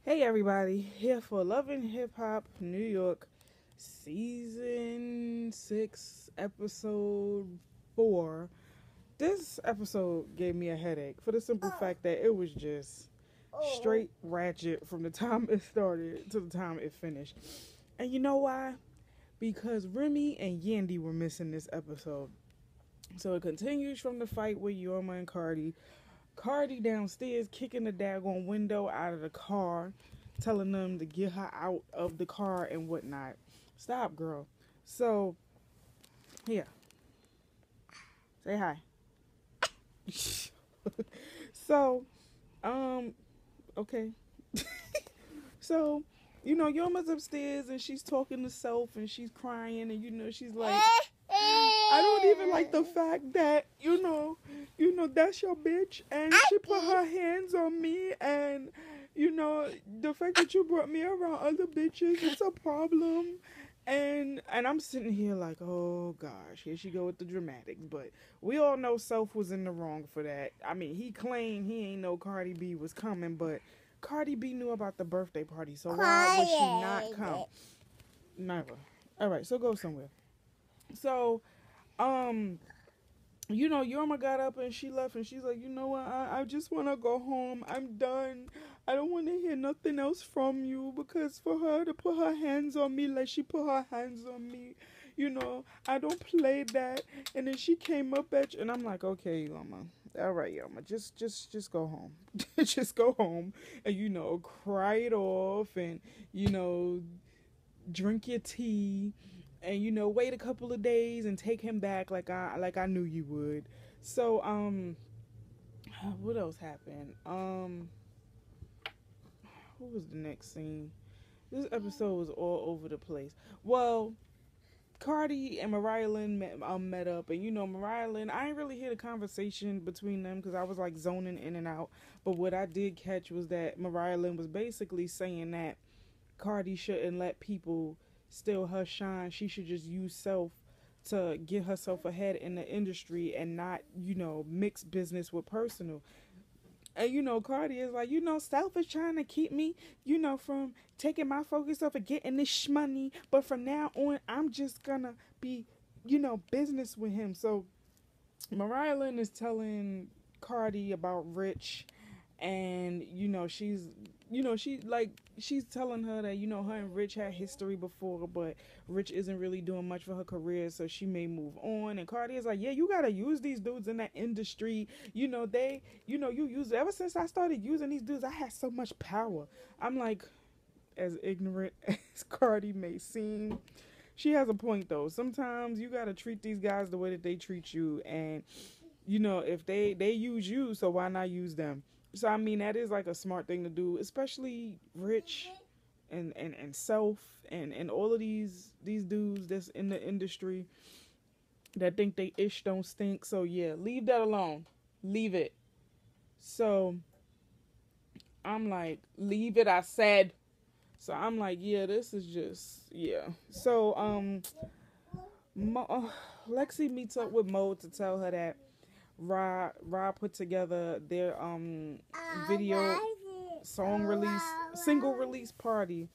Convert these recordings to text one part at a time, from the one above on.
Hey everybody, here for Love and Hip Hop New York, Season 6, Episode 4. This episode gave me a headache for the simple fact that it was just straight ratchet from the time it started to the time it finished. And you know why? Because Remy and Yandy were missing this episode. So it continues from the fight with Yorma and Cardi. Cardi downstairs kicking the daggone window out of the car, telling them to get her out of the car and whatnot. Stop, girl. So, here. Say hi. So, okay. So, Yoma's upstairs and she's talking to self and she's crying and she's like, I don't even like the fact that, that's your bitch and she put her hands on me and, the fact that you brought me around other bitches, it's a problem. And I'm sitting here like, oh gosh, here she go with the dramatics. But we all know Self was in the wrong for that. I mean, he claimed he ain't know Cardi B was coming, but Cardi B knew about the birthday party, so why would she not come? Never. All right, so go somewhere. So, Yorma got up and she left and she's like, you know what, I just want to go home. I'm done. I don't want to hear nothing else from you because for her to put her hands on me like she put her hands on me, I don't play that. And then she came up at you and I'm like, okay, Yorma. All right, Yorma, just go home. Just go home and, cry it off and, drink your tea and wait a couple of days and take him back like I knew you would. So what else happened? What was the next scene? This episode was all over the place. Well, Cardi and Ryland met up, and Ryland, I ain't really hear the conversation between them because I was like zoning in and out. But what I did catch was that Ryland was basically saying that Cardi shouldn't let people steal her shine. She should just use self to get herself ahead in the industry and not, mix business with personal. And Cardi is like, self is trying to keep me, from taking my focus off of getting this money. But from now on, I'm just gonna be, business with him. So Mariah Lynn is telling Cardi about Rich, and she's telling her that her and Rich had history before, but Rich isn't really doing much for her career, so she may move on. And Cardi is like, yeah, you gotta use these dudes in that industry. You use ever since I started using these dudes, I had so much power. I'm like, as ignorant as Cardi may seem, she has a point though. Sometimes you gotta treat these guys the way that they treat you, and if they use you, so why not use them? So I mean that is like a smart thing to do, especially Rich and Self and all of these dudes that's in the industry that think they ish don't stink. So yeah, leave that alone. Leave it. So I'm like, leave it, I said. So I'm like, yeah, this is just yeah. So Lexi meets up with Mo to tell her that Ra put together their video single release party,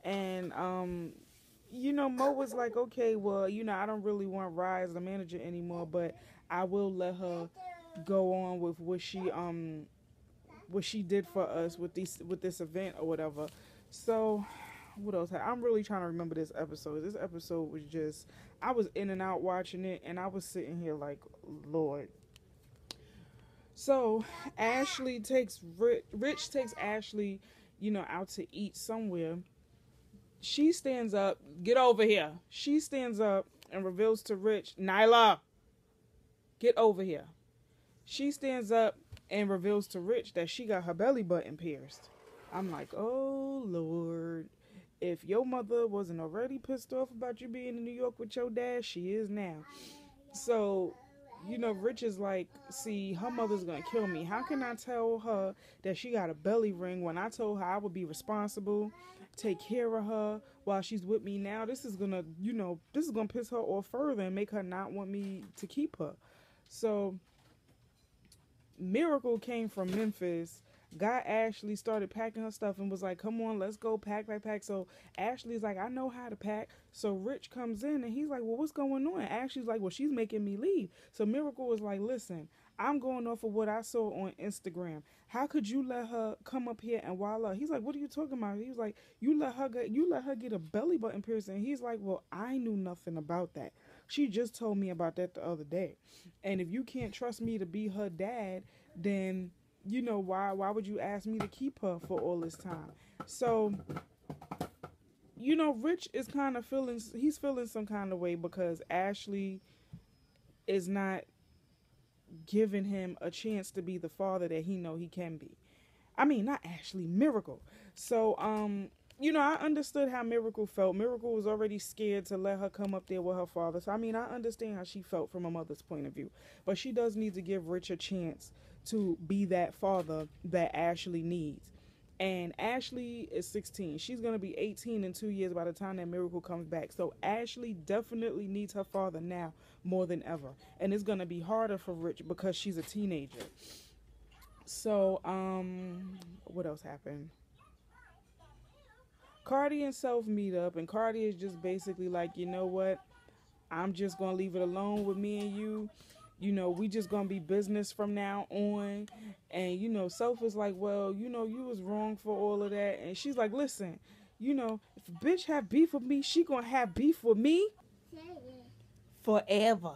and Mo was like, okay, well, I don't really want Ra as the manager anymore, but I will let her go on with what she did for us with this event or whatever. So what else? I'm really trying to remember this episode. This episode was just, I was in and out watching it, and I was sitting here like, Lord. So Ashley takes Rich takes Ashley, out to eat somewhere. She stands up, get over here. She stands up and reveals to Rich, Nyla, get over here. She stands up and reveals to Rich that she got her belly button pierced. I'm like, oh Lord. If your mother wasn't already pissed off about you being in New York with your dad, she is now. So, Rich is like, see, her mother's gonna kill me. How can I tell her that she got a belly ring when I told her I would be responsible, take care of her while she's with me now? This is gonna piss her off further and make her not want me to keep her. So Miracle came from Memphis, got Ashley, started packing her stuff, and was like, come on, let's go, pack, pack, pack. So Ashley's like, I know how to pack. So Rich comes in and he's like, well, what's going on? Ashley's like, well, she's making me leave. So Miracle was like, listen, I'm going off of what I saw on Instagram. How could you let her come up here and wild out? He's like, what are you talking about? He was like, you let her get a belly button piercing. He's like, well, I knew nothing about that. She just told me about that the other day. And if you can't trust me to be her dad, then why would you ask me to keep her for all this time? So Rich is kind of feeling some kind of way because Ashley is not giving him a chance to be the father that he can be. I mean, not Ashley, Miracle. So I understood how Miracle felt. Miracle was already scared to let her come up there with her father. So I mean, I understand how she felt from a mother's point of view. But she does need to give Rich a chance to be that father that Ashley needs. And Ashley is 16. She's going to be 18 in 2 years by the time that Miracle comes back. So Ashley definitely needs her father now more than ever. And it's going to be harder for Rich because she's a teenager. So, what else happened? Cardi and Self meet up, and Cardi is just basically like, you know what? I'm just going to leave it alone with me and you. We just gonna be business from now on. And Self is like, well, you was wrong for all of that. And she's like, listen, if a bitch have beef with me, she gonna have beef with me forever.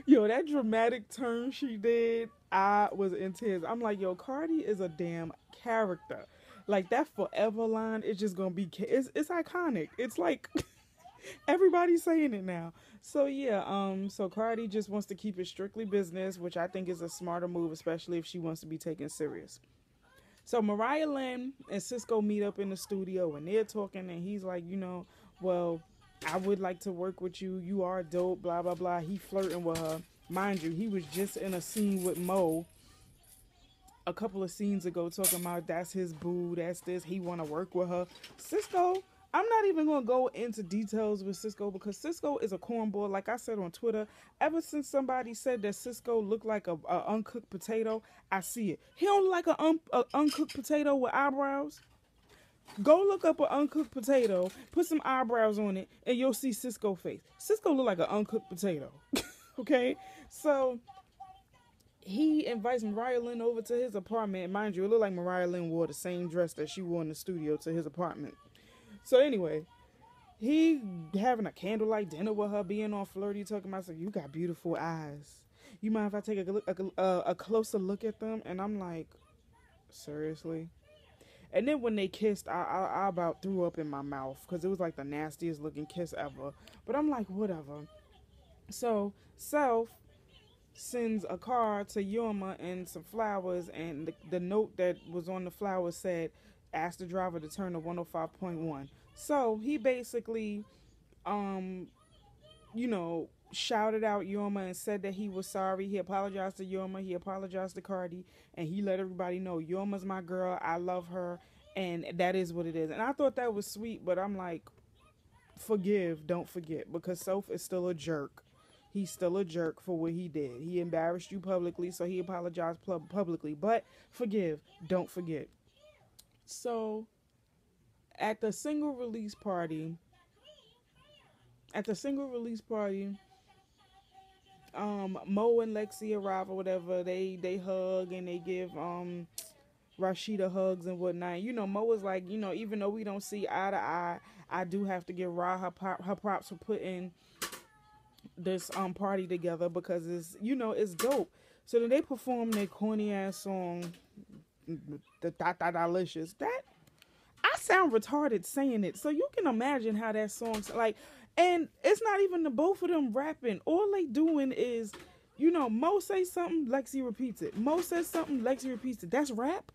Yo, that dramatic turn she did, I was in tears. I'm like, yo, Cardi is a damn character. Like, that forever line is just gonna be, it's iconic. It's like everybody's saying it now. So yeah, so Cardi just wants to keep it strictly business, which I think is a smarter move, especially if she wants to be taken serious. So Mariah Lynn and Cisco meet up in the studio and they're talking, and he's like, well, I would like to work with you. You are dope, blah, blah, blah. He flirting with her. Mind you, he was just in a scene with Mo a couple of scenes ago talking about that's his boo, that's this, he want to work with her. Cisco, I'm not even going to go into details with Cisco because Cisco is a cornball. Like I said on Twitter, ever since somebody said that Cisco looked like a uncooked potato, I see it. He don't look like a uncooked potato with eyebrows. Go look up an uncooked potato, put some eyebrows on it, and you'll see Cisco face. Cisco look like an uncooked potato. Okay? So he invites Mariah Lynn over to his apartment. Mind you, it looked like Mariah Lynn wore the same dress that she wore in the studio to his apartment. So anyway, he having a candlelight dinner with her, being all flirty, talking about, so you got beautiful eyes. You mind if I take a closer look at them? And I'm like, seriously? And then when they kissed, I about threw up in my mouth because it was like the nastiest looking kiss ever. But I'm like, whatever. So Self sends a card to Yorma and some flowers, and the note that was on the flowers said, ask the driver to turn to 105.1. So he basically, shouted out Yorma and said that he was sorry. He apologized to Yorma. He apologized to Cardi. And he let everybody know, Yorma's my girl. I love her. And that is what it is. And I thought that was sweet. But I'm like, forgive, don't forget. Because Self is still a jerk. He's still a jerk for what he did. He embarrassed you publicly, so he apologized publicly. But forgive, don't forget. So, at the single release party, Mo and Lexi arrive or whatever. They hug and they give Rashida hugs and whatnot. Mo was like, even though we don't see eye to eye, I do have to give Ra her props for putting this party together because it's dope. So then they perform their corny ass song, the Delicious. That I sound retarded saying it, so you can imagine how that song's like. And it's not even the both of them rapping. All they doing is, Mo says something, Lexi repeats it. Mo says something, Lexi repeats it. That's rap.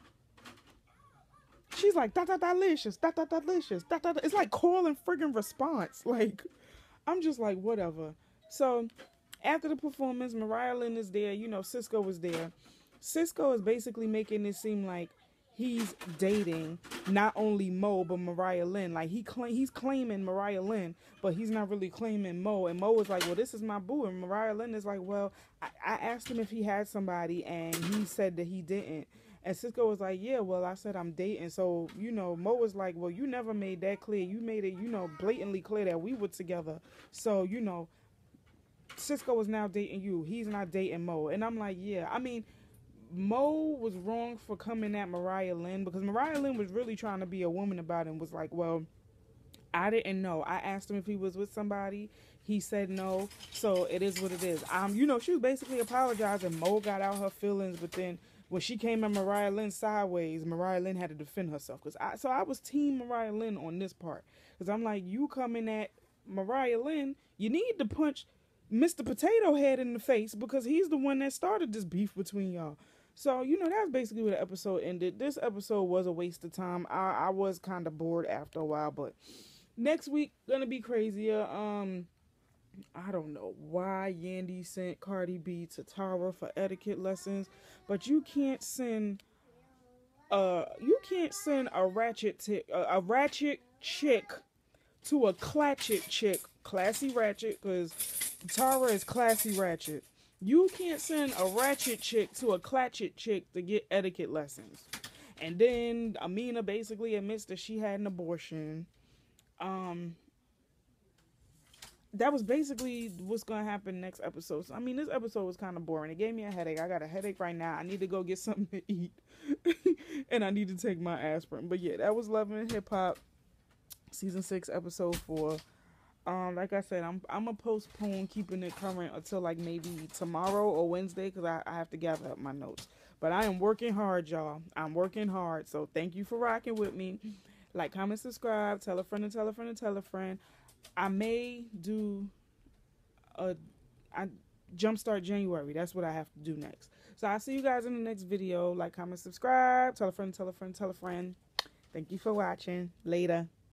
She's like delicious, delicious, It's like call and friggin' response. Like, I'm just like, whatever. So after the performance, Mariah Lynn is there. Cisco was there. Cisco is basically making it seem like he's dating not only Mo but Mariah Lynn. Like he's claiming Mariah Lynn, but he's not really claiming Mo. And Mo is like, well, this is my boo. And Mariah Lynn is like, well, I asked him if he had somebody, and he said that he didn't. And Cisco was like, yeah, well, I said I'm dating. So, Mo was like, well, you never made that clear. You made it, blatantly clear that we were together. So, Cisco is now dating you. He's not dating Mo. And I'm like, yeah. I mean, Mo was wrong for coming at Mariah Lynn, because Mariah Lynn was really trying to be a woman about it and was like, well, I didn't know. I asked him if he was with somebody. He said no. So it is what it is. She was basically apologizing. Mo got out her feelings, but then when she came at Mariah Lynn sideways, Mariah Lynn had to defend herself. So I was team Mariah Lynn on this part. Because I'm like, you coming at Mariah Lynn, you need to punch Mr. Potato Head in the face, because he's the one that started this beef between y'all. So, that's basically where the episode ended. This episode was a waste of time. I was kind of bored after a while, but next week gonna be crazier. I don't know why Yandy sent Cardi B to Tara for etiquette lessons, but you can't send a ratchet chick to a clatchet chick. Classy ratchet, because Tara is classy ratchet. You can't send a ratchet chick to a clatchet chick to get etiquette lessons. And then Amina basically admits that she had an abortion. That was basically what's going to happen next episode. So, this episode was kind of boring. It gave me a headache. I got a headache right now. I need to go get something to eat. And I need to take my aspirin. But yeah, that was Love and Hip Hop, Season 6, Episode 4. Like I said, I'm going to postpone keeping it current until like maybe tomorrow or Wednesday, because I have to gather up my notes. But I am working hard, y'all. I'm working hard. So thank you for rocking with me. Like, comment, subscribe, tell a friend and tell a friend and tell a friend. I may do a Jumpstart January. That's what I have to do next. So I'll see you guys in the next video. Like, comment, subscribe, tell a friend, tell a friend, tell a friend. Thank you for watching. Later.